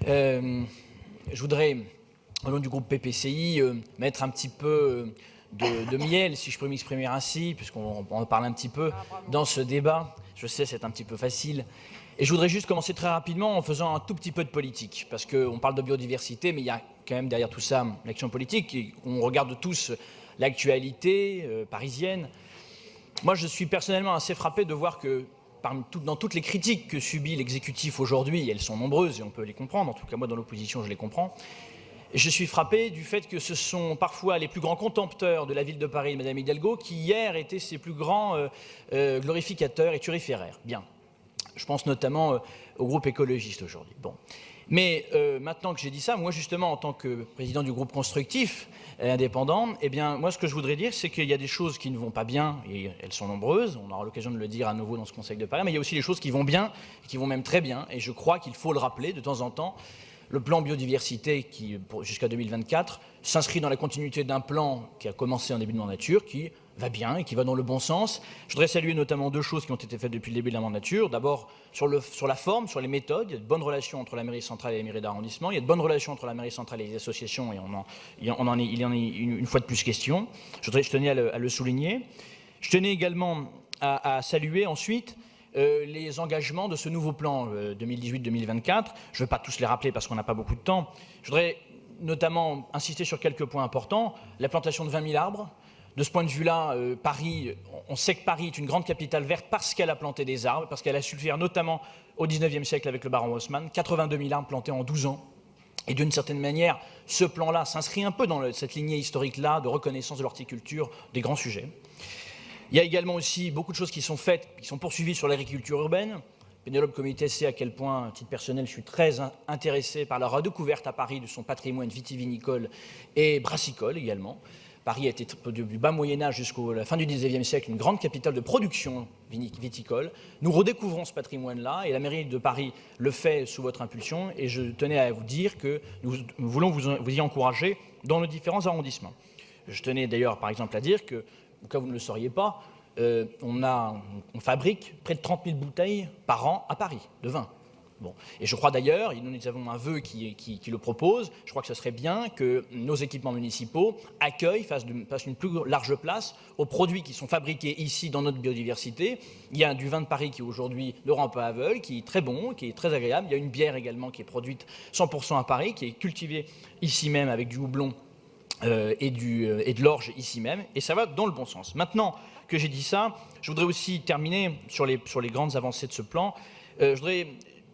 Je voudrais, au nom du groupe PPCI, mettre un petit peu de miel, si je peux m'exprimer ainsi, puisqu'on en parle un petit peu dans ce débat. Je sais, c'est un petit peu facile. Et je voudrais juste commencer très rapidement en faisant un tout petit peu de politique, parce qu'on parle de biodiversité, mais il y a quand même derrière tout ça l'action politique. Et on regarde tous l'actualité parisienne. Moi, je suis personnellement assez frappé de voir que dans toutes les critiques que subit l'exécutif aujourd'hui, elles sont nombreuses et on peut les comprendre, en tout cas moi dans l'opposition je les comprends, je suis frappé du fait que ce sont parfois les plus grands contempteurs de la ville de Paris, Madame Hidalgo, qui hier étaient ses plus grands glorificateurs et turiféraires. Bien, je pense notamment au groupe écologiste aujourd'hui. Bon. Mais maintenant que j'ai dit ça, moi justement en tant que président du groupe constructif indépendant, eh bien moi ce que je voudrais dire c'est qu'il y a des choses qui ne vont pas bien, et elles sont nombreuses, on aura l'occasion de le dire à nouveau dans ce Conseil de Paris, mais il y a aussi des choses qui vont bien, qui vont même très bien, et je crois qu'il faut le rappeler de temps en temps. Le plan biodiversité qui, jusqu'à 2024, s'inscrit dans la continuité d'un plan qui a commencé en début de mandature, qui va bien et qui va dans le bon sens. Je voudrais saluer notamment deux choses qui ont été faites depuis le début de la mandature. D'abord, sur la forme, sur les méthodes, il y a de bonnes relations entre la mairie centrale et les mairies d'arrondissement. Il y a de bonnes relations entre la mairie centrale et les associations, et il en est une fois de plus question. Je tenais à le souligner. Je tenais également à saluer ensuite les engagements de ce nouveau plan 2018-2024. Je ne vais pas tous les rappeler parce qu'on n'a pas beaucoup de temps. Je voudrais notamment insister sur quelques points importants. La plantation de 20 000 arbres. De ce point de vue-là, Paris, on sait que Paris est une grande capitale verte parce qu'elle a planté des arbres, parce qu'elle a su le faire notamment au XIXe siècle avec le baron Haussmann. 82 000 arbres plantés en 12 ans. Et d'une certaine manière, ce plan-là s'inscrit un peu dans cette lignée historique-là de reconnaissance de l'horticulture, des grands sujets. Il y a également aussi beaucoup de choses qui sont faites, qui sont poursuivies sur l'agriculture urbaine. Pénélope Comité sait à quel point, à titre personnel, je suis très intéressé par la redécouverte à Paris de son patrimoine vitivinicole et brassicole également. Paris a été du bas Moyen-Âge jusqu'à la fin du XIXe siècle une grande capitale de production viticole. Nous redécouvrons ce patrimoine-là et la mairie de Paris le fait sous votre impulsion. Et je tenais à vous dire que nous voulons vous y encourager dans nos différents arrondissements. Je tenais d'ailleurs par exemple à dire que, au cas où vous ne le sauriez pas, on fabrique près de 30 000 bouteilles par an à Paris de vin. Bon. Et je crois d'ailleurs, nous avons un vœu qui le propose, je crois que ce serait bien que nos équipements municipaux accueillent, fassent une plus large place aux produits qui sont fabriqués ici dans notre biodiversité. Il y a du vin de Paris qui aujourd'hui ne rend pas aveugle, qui est très bon, qui est très agréable. Il y a une bière également qui est produite 100% à Paris, qui est cultivée ici même avec du houblon et de l'orge ici même, et ça va dans le bon sens. Maintenant que j'ai dit ça, je voudrais aussi terminer sur les grandes avancées de ce plan. Je voudrais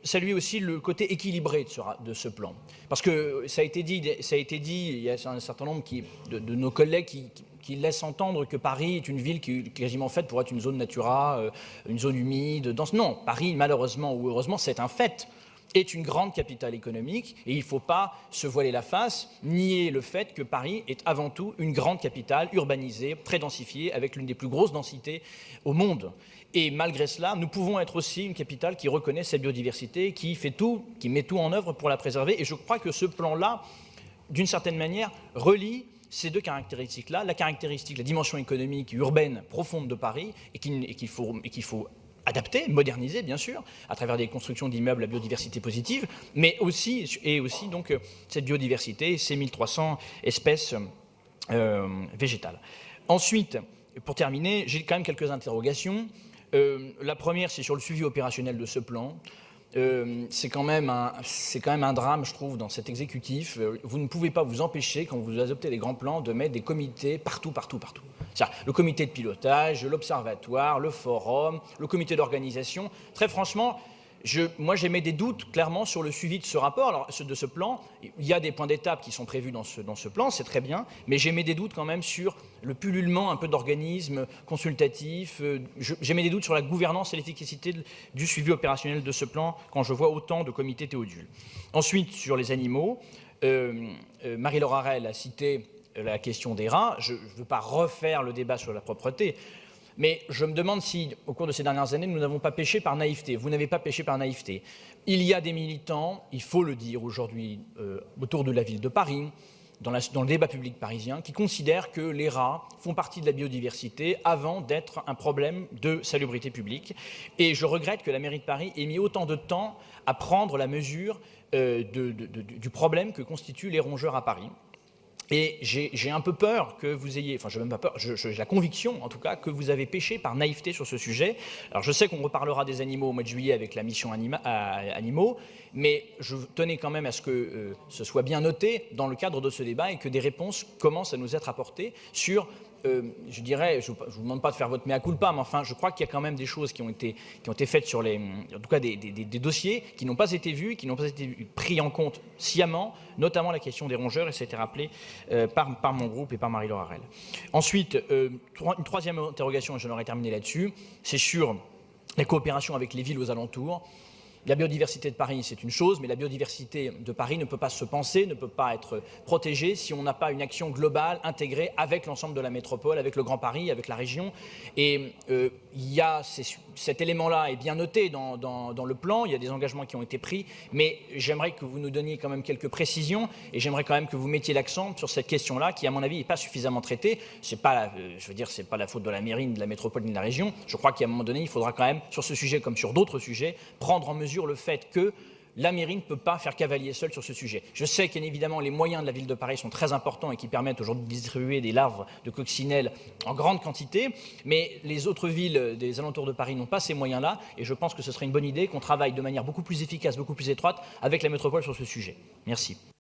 saluer aussi le côté équilibré de ce plan. Parce que ça a été dit, il y a un certain nombre de nos collègues qui laissent entendre que Paris est une ville qui est quasiment faite pour être une zone Natura, une zone humide, dense. Non, Paris, malheureusement ou heureusement, c'est un fait, est une grande capitale économique et il ne faut pas se voiler la face, nier le fait que Paris est avant tout une grande capitale urbanisée, très densifiée, avec l'une des plus grosses densités au monde. Et malgré cela, nous pouvons être aussi une capitale qui reconnaît cette biodiversité, qui met tout en œuvre pour la préserver. Et je crois que ce plan-là, d'une certaine manière, relie ces deux caractéristiques-là, la dimension économique urbaine profonde de Paris, et qu'il faut adapter, moderniser bien sûr, à travers des constructions d'immeubles à biodiversité positive, mais aussi donc cette biodiversité, ces 1300 espèces végétales. Ensuite, pour terminer, j'ai quand même quelques interrogations. La première, c'est sur le suivi opérationnel de ce plan. C'est quand même un drame, je trouve, dans cet exécutif. Vous ne pouvez pas vous empêcher, quand vous adoptez les grands plans, de mettre des comités partout. Le comité de pilotage, l'observatoire, le forum, le comité d'organisation. Très franchement, moi j'émets des doutes clairement sur le suivi de ce rapport, alors de ce plan. Il y a des points d'étape qui sont prévus dans ce plan, c'est très bien, mais j'émets des doutes quand même sur le pullulement un peu d'organismes consultatifs. J'émets des doutes sur la gouvernance et l'efficacité du suivi opérationnel de ce plan quand je vois autant de comités Théodule. Ensuite, sur les animaux, Marie-Laure Harel a cité la question des rats. Je ne veux pas refaire le débat sur la propreté, mais je me demande si, au cours de ces dernières années, nous n'avons pas péché par naïveté. Vous n'avez pas péché par naïveté. Il y a des militants, il faut le dire aujourd'hui, autour de la ville de Paris, dans le débat public parisien qui considèrent que les rats font partie de la biodiversité avant d'être un problème de salubrité publique. Et je regrette que la mairie de Paris ait mis autant de temps à prendre la mesure du problème que constituent les rongeurs à Paris. Et j'ai un peu peur que vous ayez, enfin, j'ai même pas peur, j'ai la conviction, en tout cas, que vous avez péché par naïveté sur ce sujet. Alors, je sais qu'on reparlera des animaux au mois de juillet avec la mission animaux, mais je tenais quand même à ce que ce soit bien noté dans le cadre de ce débat et que des réponses commencent à nous être apportées sur je dirais, je ne vous demande pas de faire votre mea culpa, mais enfin, je crois qu'il y a quand même des choses qui ont été faites sur en tout cas des dossiers qui n'ont pas été vus, qui n'ont pas été pris en compte sciemment, notamment la question des rongeurs, et ça a été rappelé par mon groupe et par Marie-Laure Harel. Ensuite, une troisième interrogation, et j'en aurais terminé là-dessus, c'est sur la coopération avec les villes aux alentours. La biodiversité de Paris, c'est une chose, mais la biodiversité de Paris ne peut pas se penser, ne peut pas être protégée si on n'a pas une action globale, intégrée avec l'ensemble de la métropole, avec le Grand Paris, avec la région. Et cet élément-là est bien noté dans le plan, il y a des engagements qui ont été pris, mais j'aimerais que vous nous donniez quand même quelques précisions et j'aimerais quand même que vous mettiez l'accent sur cette question-là qui, à mon avis, n'est pas suffisamment traitée. C'est pas la faute de la mairie, ni de la métropole, ni de la région. Je crois qu'à un moment donné, il faudra quand même, sur ce sujet comme sur d'autres sujets, prendre en mesure le fait que la mairie ne peut pas faire cavalier seul sur ce sujet. Je sais qu'évidemment les moyens de la ville de Paris sont très importants et qui permettent aujourd'hui de distribuer des larves de coccinelles en grande quantité, mais les autres villes des alentours de Paris n'ont pas ces moyens-là et je pense que ce serait une bonne idée qu'on travaille de manière beaucoup plus efficace, beaucoup plus étroite avec la métropole sur ce sujet. Merci.